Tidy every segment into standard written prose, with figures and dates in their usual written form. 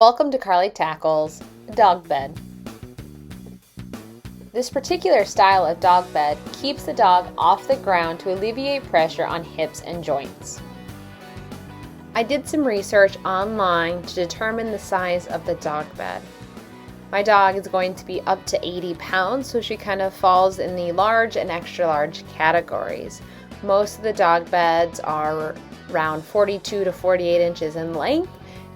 Welcome to Carly Tackles Dog Bed. This particular style of dog bed keeps the dog off the ground to alleviate pressure on hips and joints. I did some research online to determine the size of the dog bed. My dog is going to be up to 80 pounds, so she kind of falls in the large and extra large categories. Most of the dog beds are around 42 to 48 inches in length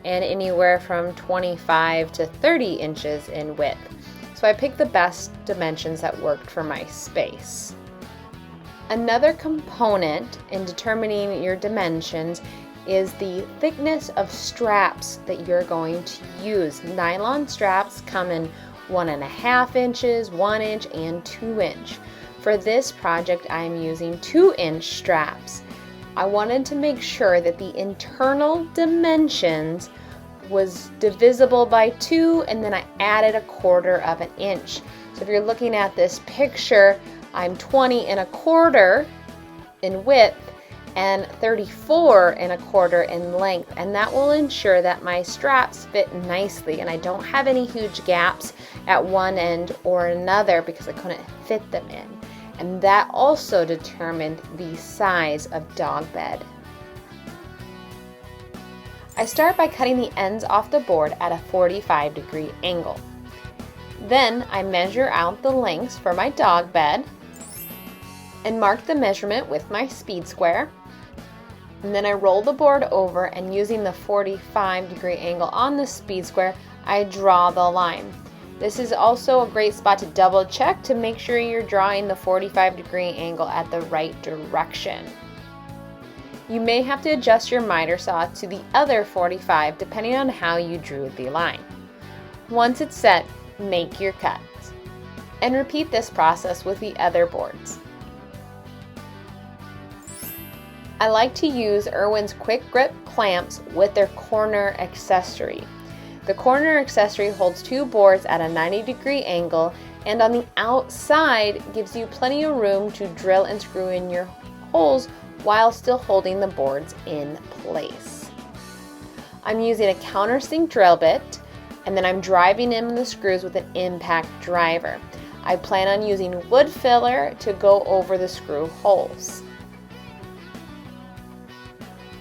and anywhere from 25 to 30 inches in width. So I picked the best dimensions that worked for my space. Another component in determining your dimensions is the thickness of straps that you're going to use. Nylon straps come in 1.5 inches, 1 inch, and 2 inch. For this project, I'm using 2-inch straps. I wanted to make sure that the internal dimensions was divisible by 2, and then I added 1/4 inch. So if you're looking at this picture, I'm 20 1/4 in width and 34 1/4 in length, and that will ensure that my straps fit nicely and I don't have any huge gaps at one end or another because I couldn't fit them in. And that also determined the size of dog bed. I start by cutting the ends off the board at a 45-degree angle. Then I measure out the lengths for my dog bed and mark the measurement with my speed square. And then I roll the board over, and using the 45-degree angle on the speed square, I draw the line. This is also a great spot to double check to make sure you're drawing the 45-degree angle at the right direction. You may have to adjust your miter saw to the other 45 depending on how you drew the line. Once it's set, make your cuts. And repeat this process with the other boards. I like to use Irwin's quick grip clamps with their corner accessory. The corner accessory holds 2 boards at a 90-degree angle, and on the outside gives you plenty of room to drill and screw in your holes while still holding the boards in place. I'm using a Countersink drill bit, and then I'm driving in the screws with an impact driver. I plan on using wood filler to go over the screw holes.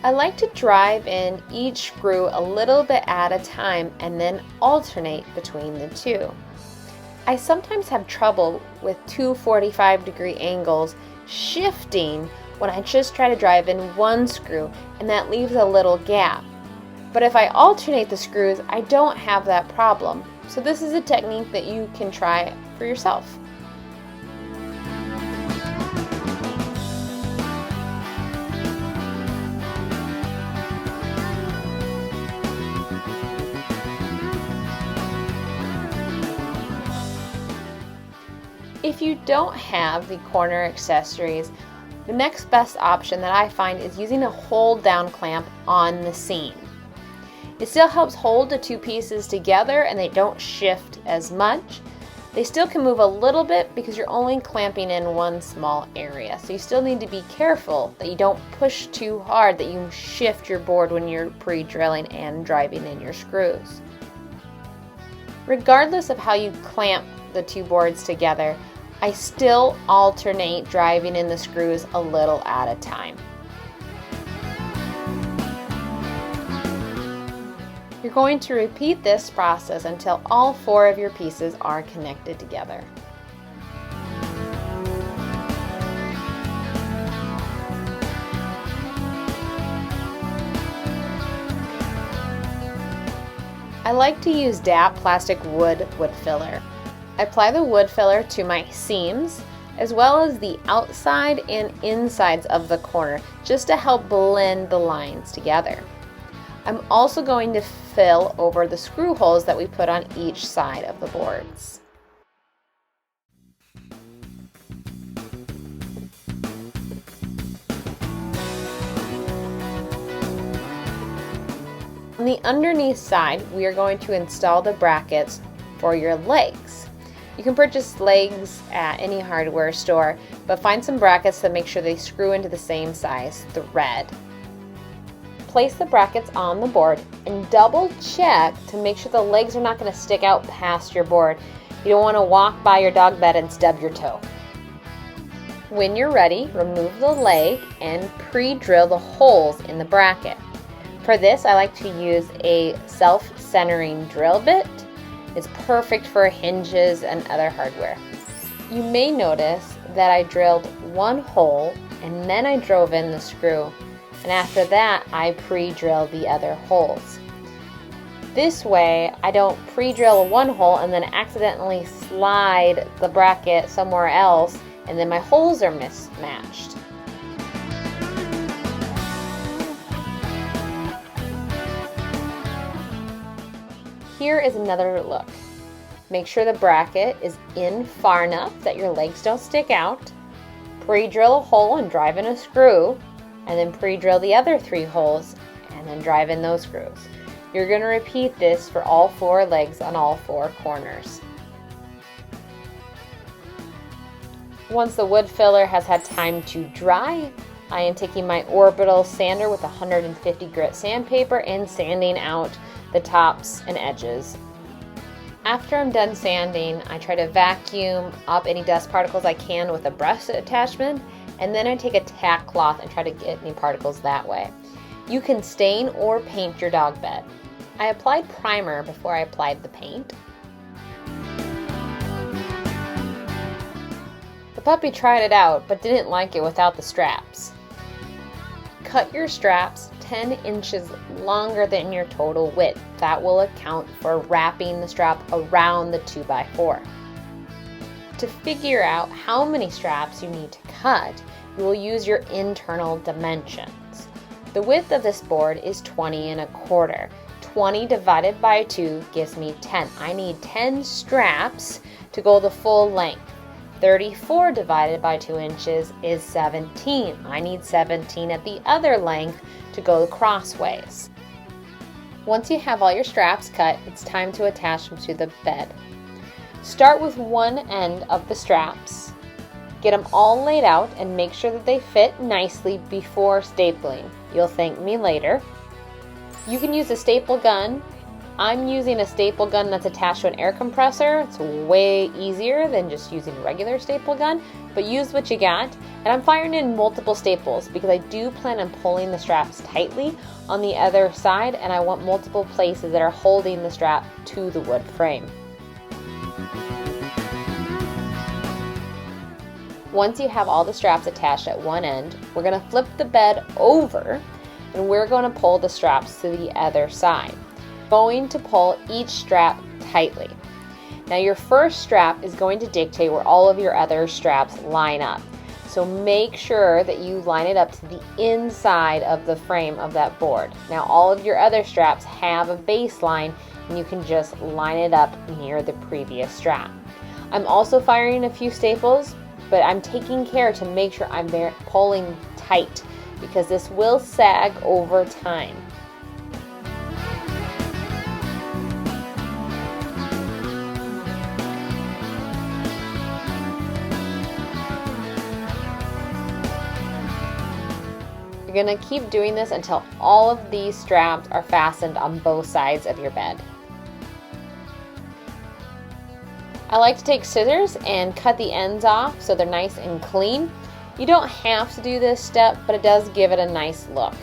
I like to drive in each screw a little bit at a time and then alternate between the two. I sometimes have trouble with 2 45-degree angles shifting when I just try to drive in one screw, and that leaves a little gap. But if I alternate the screws, I don't have that problem. So this is a technique that you can try for yourself. If you don't have the corner accessories, the next best option that I find is using a hold down clamp on the seam. It still helps hold the 2 pieces together and they don't shift as much. They still can move a little bit because you're only clamping in one small area. So you still need to be careful that you don't push too hard, that you shift your board when you're pre-drilling and driving in your screws. Regardless of how you clamp the 2 boards together, I still alternate driving in the screws a little at a time. You're going to repeat this process until all 4 of your pieces are connected together. I like to use DAP plastic wood filler. I apply the wood filler to my seams as well as the outside and insides of the corner just to help blend the lines together. I'm also going to fill over the screw holes that we put on each side of the boards. On the underneath side, we are going to install the brackets for your legs. You can purchase legs at any hardware store, but find some brackets that make sure they screw into the same size thread. place the brackets on the board and double check to make sure the legs are not going to stick out past your board. You don't want to walk by your dog bed and stub your toe. When you're ready, remove the leg and pre-drill the holes in the bracket. For this, I like to use a self-centering drill bit. It's perfect for hinges and other hardware. You may notice that I drilled one hole and then I drove in the screw, and after that I pre-drilled the other holes. This way I don't pre-drill one hole and then accidentally slide the bracket somewhere else and then my holes are mismatched. Here is another look. Make sure the bracket is in far enough that your legs don't stick out. Pre-drill a hole and drive in a screw, and then pre-drill the other 3 holes and then drive in those screws. You're going to repeat this for all 4 legs on all 4 corners. Once the wood filler has had time to dry, I am taking my Orbital sander with 150 grit sandpaper and sanding out the tops and edges. After I'm done sanding, I try to vacuum up any dust particles I can with a brush attachment, and then I take a tack cloth and try to get any particles that way. You can stain or paint your dog bed. I applied primer before I applied the paint. The puppy tried it out but didn't like it without the straps. Cut your straps 10 inches longer than your total width. That will account for wrapping the strap around the 2x4. To figure out how many straps you need to cut, you will use your internal dimensions. The width of this board is 20 1/4. 20 divided by 2 gives me 10. I need 10 straps to go the full length. 34 divided by 2 inches is 17. I need 17 at the other length to go crossways. Once you have all your straps cut, it's time to attach them to the bed. Start with one end of the straps. Get them all laid out and make sure that they fit nicely before stapling. You'll thank me later. You can use a staple gun. I'm using a staple gun that's attached to an air compressor. It's way easier than just using a regular staple gun, but use what you got. And I'm firing in multiple staples because I do plan on pulling the straps tightly on the other side, and I want multiple places that are holding the strap to the wood frame. Once you have all the straps attached at one end, we're going to flip the bed over and we're going to pull the straps to the other side. Going to pull each strap tightly. Now your first strap is going to dictate where all of your other straps line up. So make sure that you line it up to the inside of the frame of that board. Now all of your other straps have a baseline and you can just line it up near the previous strap. I'm also firing a few staples, but I'm taking care to make sure I'm pulling tight because this will sag over time. You're going to keep doing this until all of these straps are fastened on both sides of your bed. I like to take scissors and cut the ends off so they're nice and clean. You don't have to do this step, but it does give it a nice look.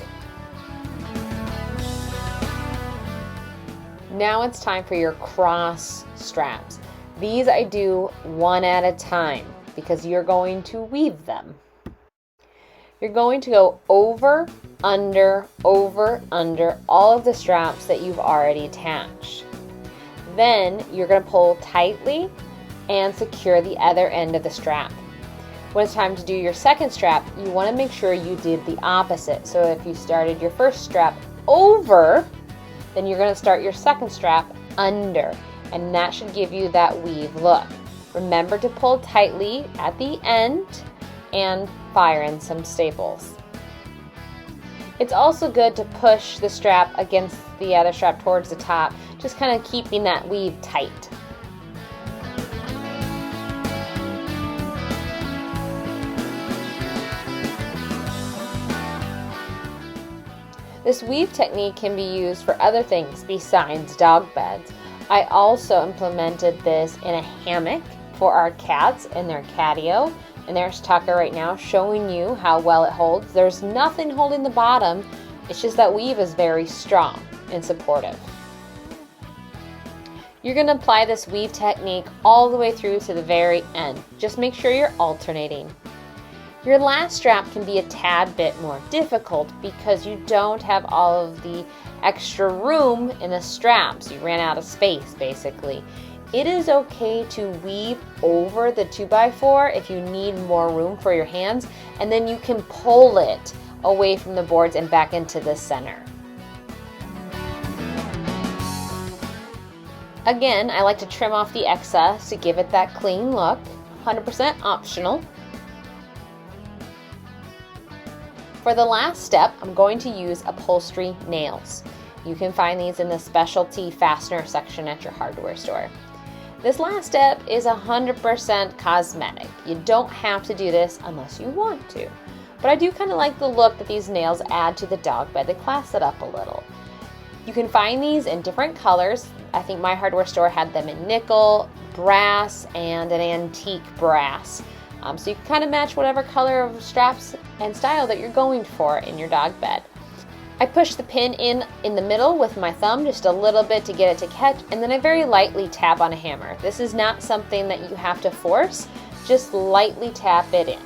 Now it's time for your cross straps. These I do one at a time because you're going to weave them. You're going to go over, under all of the straps that you've already attached. Then you're going to pull tightly and secure the other end of the strap. When it's time to do your second strap, you want to make sure you did the opposite. So if you started your first strap over, then you're going to start your second strap under, and that should give you that weave look. Remember to pull tightly at the end and fire in some staples. It's also good to push the strap against the other strap towards the top, just kind of keeping that weave tight. This weave technique can be used for other things besides dog beds. I also implemented this in a hammock for our cats in their catio. And there's Tucker right now showing you how well it holds. There's nothing holding the bottom. It's just that weave is very strong and supportive. You're going to apply this weave technique all the way through to the very end. Just make sure you're alternating. Your last strap can be a tad bit more difficult because you don't have all of the extra room in the straps. You ran out of space basically. It is okay to weave over the 2x4 if you need more room for your hands, and then you can pull it away from the boards and back into the center. Again, I like to trim off the excess to give it that clean look. 100% optional. For the last step, I'm going to use upholstery nails. You can find these in the specialty fastener section at your hardware store. This last step is 100% cosmetic. You don't have to do this unless you want to. But I do kind of like the look that these nails add to the dog bed. They class it up a little. You can find these in different colors. I think my hardware store had them in nickel, brass, and an antique brass. So you can kind of match whatever color of straps and style that you're going for in your dog bed. I push the pin in the middle with my thumb just a little bit to get it to catch, and then I very lightly tap on a hammer. This is not something that you have to force, just lightly tap it in.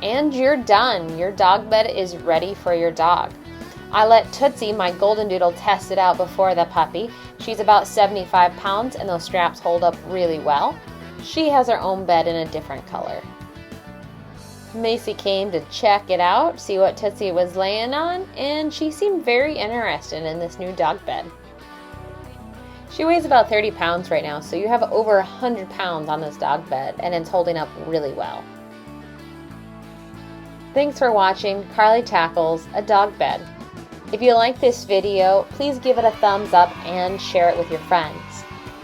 And you're done. Your dog bed is ready for your dog. I let Tootsie, my golden doodle, test it out before the puppy. She's about 75 pounds and those straps hold up really well. She has her own bed in a different color. Macy came to check it out, see what Tootsie was laying on, and she seemed very interested in this new dog bed. She weighs about 30 pounds right now, so you have over 100 pounds on this dog bed, and it's holding up really well. Thanks for watching Carly Tackles a Dog Bed. If you like this video, please give it a thumbs up and share it with your friends.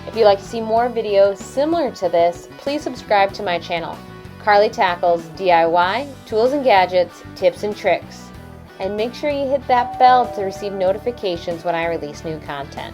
If you'd like to see more videos similar to this, please subscribe to my channel, Carly Tackles DIY, Tools and Gadgets, Tips and Tricks. And make sure you hit that bell to receive notifications when I release new content.